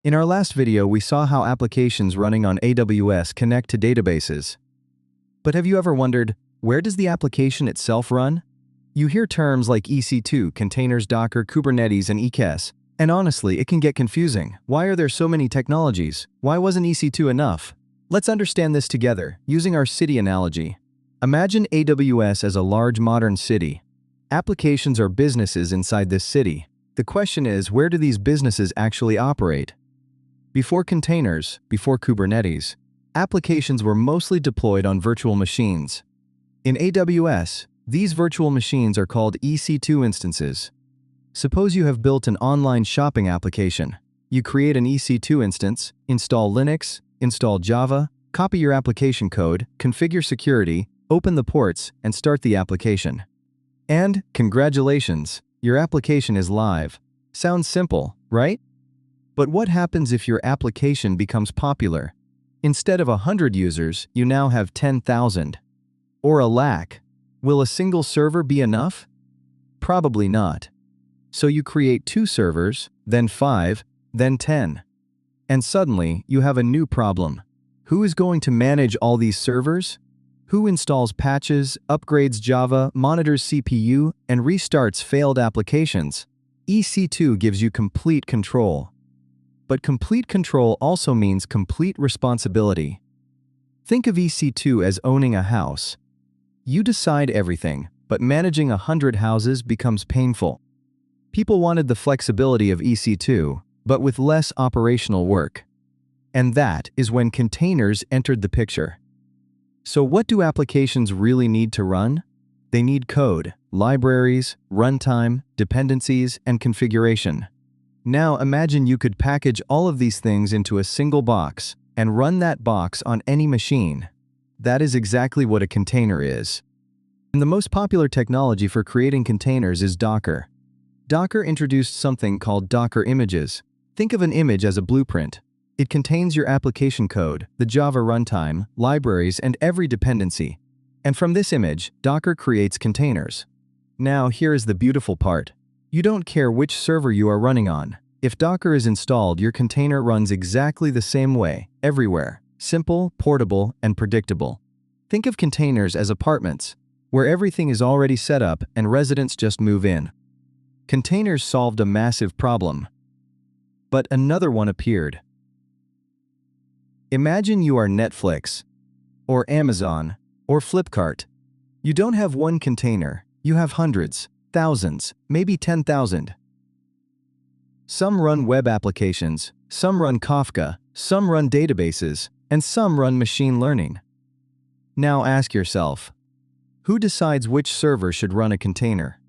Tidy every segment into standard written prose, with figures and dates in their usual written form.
In our last video, we saw how applications running on AWS connect to databases. But have you ever wondered, where does the application itself run? You hear terms like EC2, containers, Docker, Kubernetes, and EKS, and honestly, it can get confusing. Why are there so many technologies? Why wasn't EC2 enough? Let's understand this together, using our city analogy. Imagine AWS as a large modern city. Applications are businesses inside this city. The question is, where do these businesses actually operate? Before containers, before Kubernetes, applications were mostly deployed on virtual machines. In AWS, these virtual machines are called EC2 instances. Suppose you have built an online shopping application. You create an EC2 instance, install Linux, install Java, copy your application code, configure security, open the ports, and start the application. And, congratulations, your application is live. Sounds simple, right? But what happens if your application becomes popular? Instead of 100 users, you now have 10,000. Or a lakh. Will a single server be enough? Probably not. So you create 2 servers, then 5, then 10. And suddenly, you have a new problem. Who is going to manage all these servers? Who installs patches, upgrades Java, monitors CPU, and restarts failed applications? EC2 gives you complete control. But complete control also means complete responsibility. Think of EC2 as owning a house. You decide everything, but managing 100 houses becomes painful. People wanted the flexibility of EC2, but with less operational work. And that is when containers entered the picture. So what do applications really need to run? They need code, libraries, runtime, dependencies, and configuration. Now imagine you could package all of these things into a single box and run that box on any machine. That is exactly what a container is. And the most popular technology for creating containers is Docker. Docker introduced something called Docker images. Think of an image as a blueprint. It contains your application code, the Java runtime, libraries, and every dependency. And from this image, Docker creates containers. Now here is the beautiful part. You don't care which server you are running on. If Docker is installed, your container runs exactly the same way, everywhere. Simple, portable, and predictable. Think of containers as apartments, where everything is already set up and residents just move in. Containers solved a massive problem. But another one appeared. Imagine you are Netflix, or Amazon, or Flipkart. You don't have one container, you have hundreds, thousands, maybe 10,000. Some run web applications, some run Kafka, some run databases, and some run machine learning. Now ask yourself, who decides which server should run a container?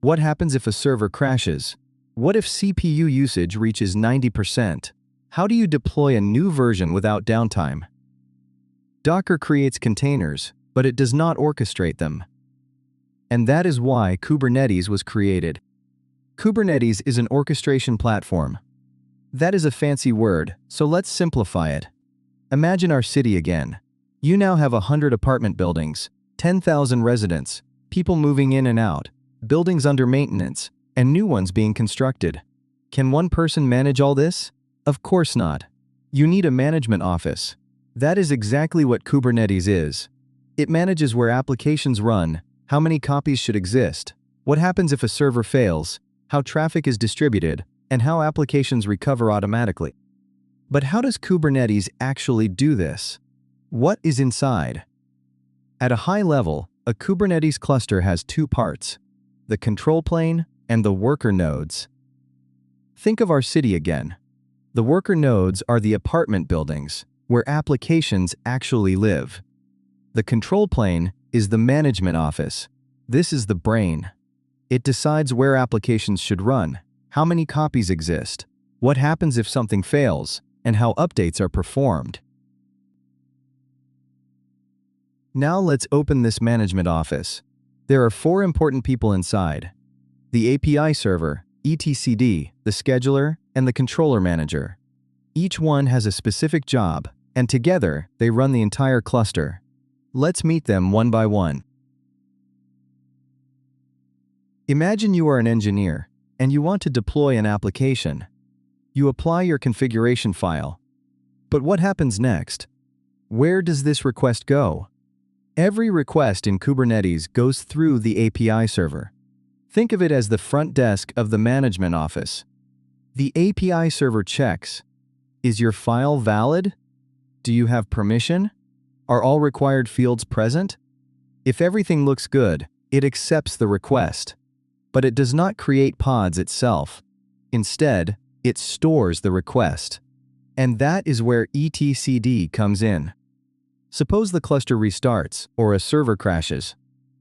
What happens if a server crashes? What if CPU usage reaches 90%? How do you deploy a new version without downtime? Docker creates containers, but it does not orchestrate them. And that is why Kubernetes was created. Kubernetes is an orchestration platform. That is a fancy word, so let's simplify it. Imagine our city again. You now have 100 apartment buildings, 10,000 residents, people moving in and out, buildings under maintenance, and new ones being constructed. Can one person manage all this? Of course not. You need a management office. That is exactly what Kubernetes is. It manages where applications run, how many copies should exist, what happens if a server fails, how traffic is distributed, and how applications recover automatically. But how does Kubernetes actually do this? What is inside? At a high level, a Kubernetes cluster has 2 parts, the control plane and the worker nodes. Think of our city again. The worker nodes are the apartment buildings, where applications actually live. The control plane is the management office. This is the brain. It decides where applications should run, how many copies exist, what happens if something fails, and how updates are performed. Now let's open this management office. There are 4 important people inside: the API server, etcd, the scheduler, and the controller manager. Each one has a specific job, and together they run the entire cluster. Let's meet them one by one. Imagine you are an engineer, and you want to deploy an application. You apply your configuration file. But what happens next? Where does this request go? Every request in Kubernetes goes through the API server. Think of it as the front desk of the management office. The API server checks: is your file valid? Do you have permission? Are all required fields present? If everything looks good, it accepts the request. But it does not create pods itself. Instead, it stores the request. And that is where etcd comes in. Suppose the cluster restarts or a server crashes.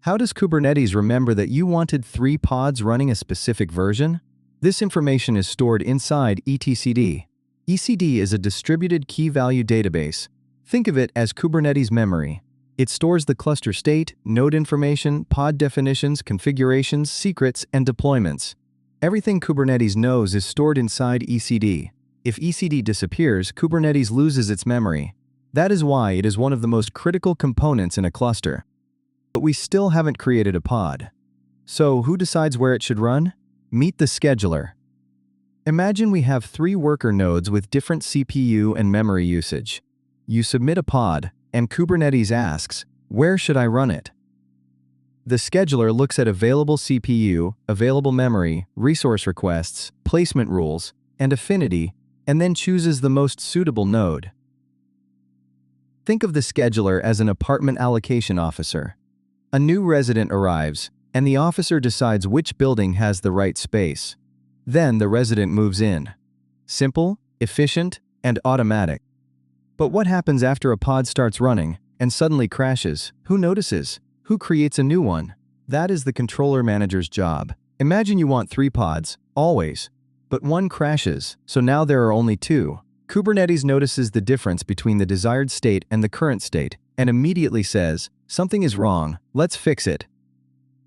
How does Kubernetes remember that you wanted 3 pods running a specific version? This information is stored inside etcd. ECD is a distributed key-value database. Think of it as Kubernetes memory. It stores the cluster state, node information, pod definitions, configurations, secrets, and deployments. Everything Kubernetes knows is stored inside ECD. If ECD disappears, Kubernetes loses its memory. That is why it is one of the most critical components in a cluster. But we still haven't created a pod. So who decides where it should run? Meet the scheduler. Imagine we have 3 worker nodes with different CPU and memory usage. You submit a pod, and Kubernetes asks, where should I run it? The scheduler looks at available CPU, available memory, resource requests, placement rules, and affinity, and then chooses the most suitable node. Think of the scheduler as an apartment allocation officer. A new resident arrives, and the officer decides which building has the right space. Then the resident moves in. Simple, efficient, and automatic. But what happens after a pod starts running and suddenly crashes? Who notices? Who creates a new one? That is the controller manager's job. Imagine you want 3 pods, always. But one crashes, so now there are only 2. Kubernetes notices the difference between the desired state and the current state, and immediately says, something is wrong, let's fix it.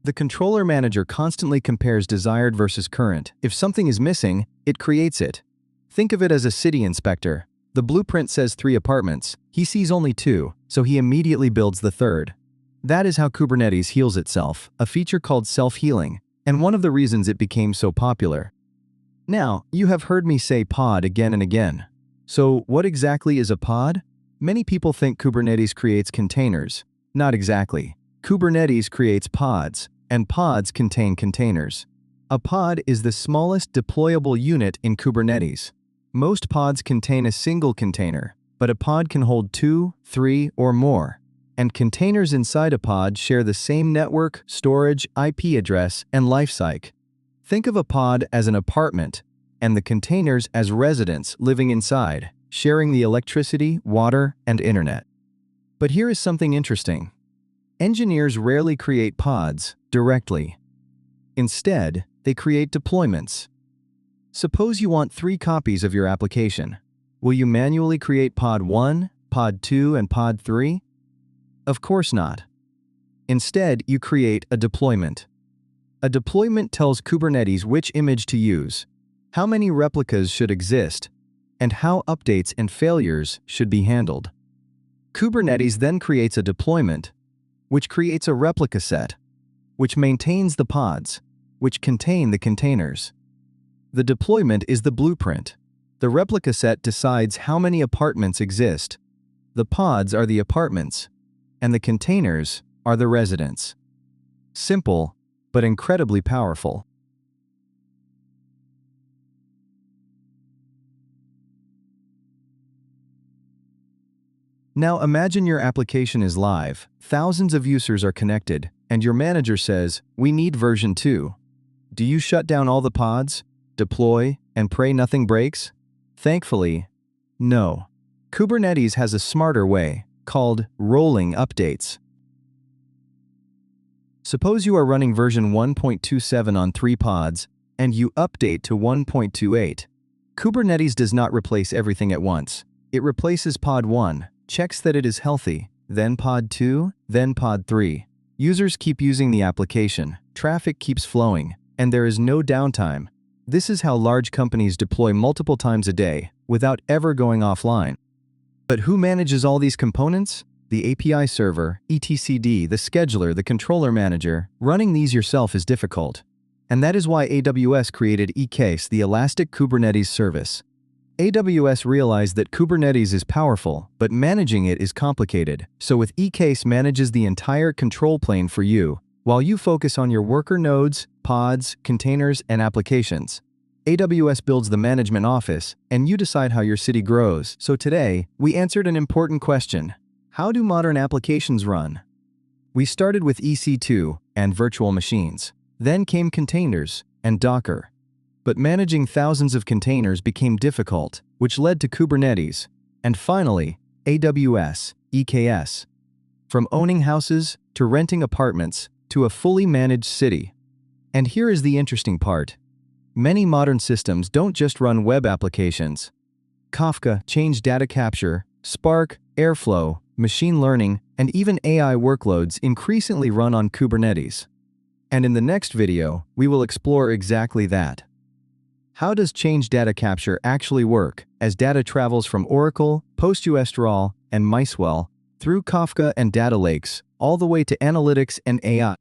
The controller manager constantly compares desired versus current. If something is missing, it creates it. Think of it as a city inspector. The blueprint says 3 apartments. He sees only 2, so he immediately builds the 3rd. That is how Kubernetes heals itself, a feature called self-healing, and one of the reasons it became so popular. Now, you have heard me say pod again and again. So, what exactly is a pod? Many people think Kubernetes creates containers. Not exactly. Kubernetes creates pods, and pods contain containers. A pod is the smallest deployable unit in Kubernetes. Most pods contain a single container, but a pod can hold 2, 3, or more. And containers inside a pod share the same network, storage, IP address, and lifecycle. Think of a pod as an apartment, and the containers as residents living inside, sharing the electricity, water, and internet. But here is something interesting. Engineers rarely create pods directly. Instead, they create deployments. Suppose you want 3 copies of your application. Will you manually create pod 1, pod 2, and pod 3? Of course not. Instead, you create a deployment. A deployment tells Kubernetes which image to use, how many replicas should exist, and how updates and failures should be handled. Kubernetes then creates a deployment, which creates a replica set, which maintains the pods, which contain the containers. The deployment is the blueprint. The replica set decides how many apartments exist. The pods are the apartments, and the containers are the residents. Simple, but incredibly powerful. Now imagine your application is live, thousands of users are connected, and your manager says, "We need version 2." Do you shut down all the pods, deploy, and pray nothing breaks? Thankfully, no. Kubernetes has a smarter way, called rolling updates. Suppose you are running version 1.27 on 3 pods, and you update to 1.28. Kubernetes does not replace everything at once. It replaces pod 1, checks that it is healthy, then pod 2, then pod 3. Users keep using the application, traffic keeps flowing, and there is no downtime. This is how large companies deploy multiple times a day, without ever going offline. But who manages all these components? The API server, etcd, the scheduler, the controller manager. Running these yourself is difficult. And that is why AWS created EKS, the Elastic Kubernetes Service. AWS realized that Kubernetes is powerful, but managing it is complicated, so with ECase manages the entire control plane for you, while you focus on your worker nodes, pods, containers, and applications. AWS builds the management office, and you decide how your city grows. So today, we answered an important question. How do modern applications run? We started with EC2 and virtual machines. Then came containers and Docker. But managing thousands of containers became difficult, which led to Kubernetes. And finally, AWS, EKS. From owning houses to renting apartments to a fully managed city. And here is the interesting part. Many modern systems don't just run web applications. Kafka, change data capture, Spark, Airflow, machine learning, and even AI workloads increasingly run on Kubernetes. And in the next video, we will explore exactly that. How does change data capture actually work as data travels from Oracle, PostgreSQL, and MySQL through Kafka and data lakes all the way to analytics and AI?